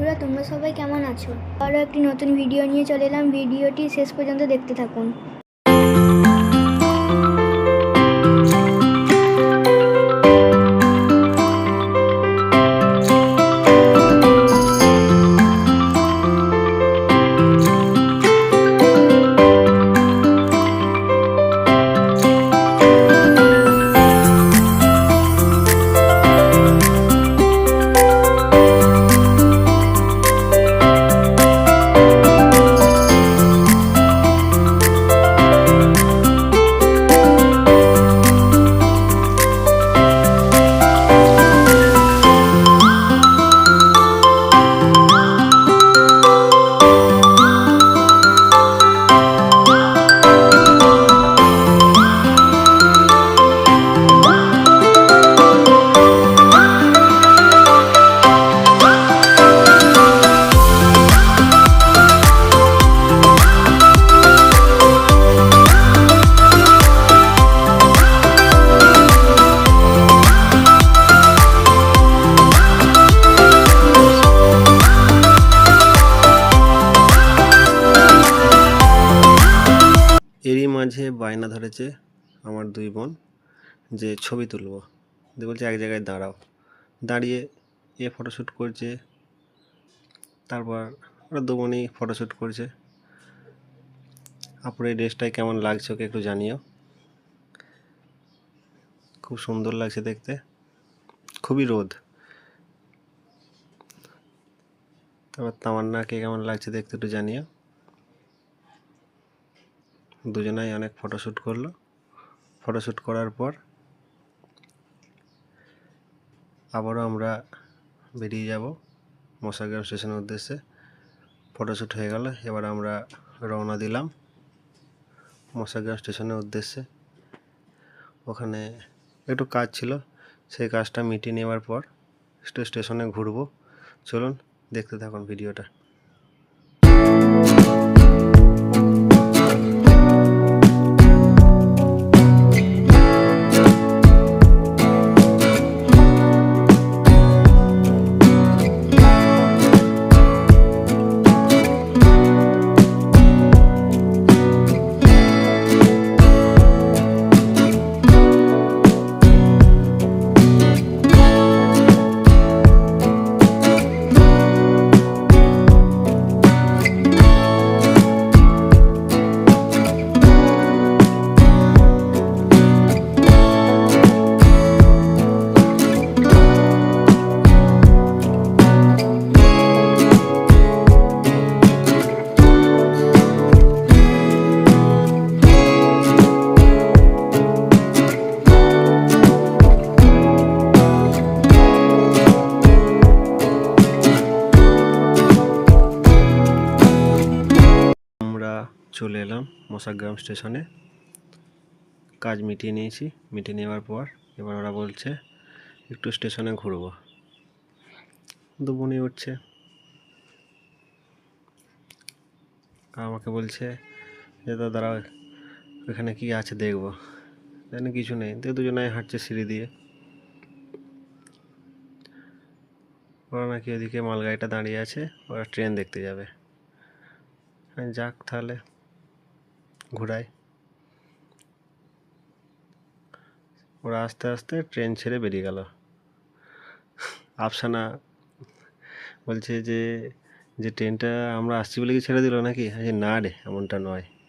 বন্ধুরা, তোমরা সবাই কেমন আছো? আরও একটি নতুন ভিডিও নিয়ে চলে এলাম। ভিডিওটি শেষ পর্যন্ত দেখতে থাকুন। এরই মাঝে বায়না ধরেছে আমার দুই বোন যে ছবি তুলব। বলছে এক জায়গায় দাঁড়াও। দাঁড়িয়ে ফটোশ্যুট করছে। তারপর ওরা দু বোনই ফটোশ্যুট করছে। আপনার এই ড্রেসটায় কেমন লাগছে ওকে একটু জানিও। খুব সুন্দর লাগছে দেখতে, খুবই রোদ। তারপর তামান্নাকে কেমন লাগছে দেখতে একটু জানিও। দুজনাই অনেক ফটোশ্যুট করলো। ফটোশ্যুট করার পর আবারও আমরা বেরিয়ে যাব মশাগ্রাম স্টেশনের উদ্দেশ্যে। ফটোশ্যুট হয়ে গেল, এবার আমরা রওনা দিলাম মশাগ্রাম স্টেশনের উদ্দেশ্যে। ওখানে একটু কাজ ছিল, সেই কাজটা মিটিয়ে নেওয়ার পর স্টেশনে ঘুরবো। চলুন দেখতে থাকুন ভিডিওটা। চলে এলাম মশাগ্রাম স্টেশনে। কাজ মিটিয়ে নিয়েছি। মিটিয়ে নেওয়ার পর এবার ওরা বলছে একটু স্টেশনে ঘুরবো। দু বোনই উঠছে, আমাকে বলছে যে দাদা এখানে কি আছে দেখবো। জানি কিছু নেই, দুজনাই হাঁটছে সিঁড়ি দিয়ে। ওরা নাকি ওদিকে মালগাড়িটা দাঁড়িয়ে আছে, ওরা ট্রেন দেখতে যাবে। যাক তাহলে ঘোরায়। ওরা আস্তে আস্তে ট্রেন ছেড়ে বেরিয়ে গেল। আফসানা বলছে যে ট্রেনটা আমরা আসছি বলে কি ছেড়ে দিল নাকি? না রে, এমনটা নয়।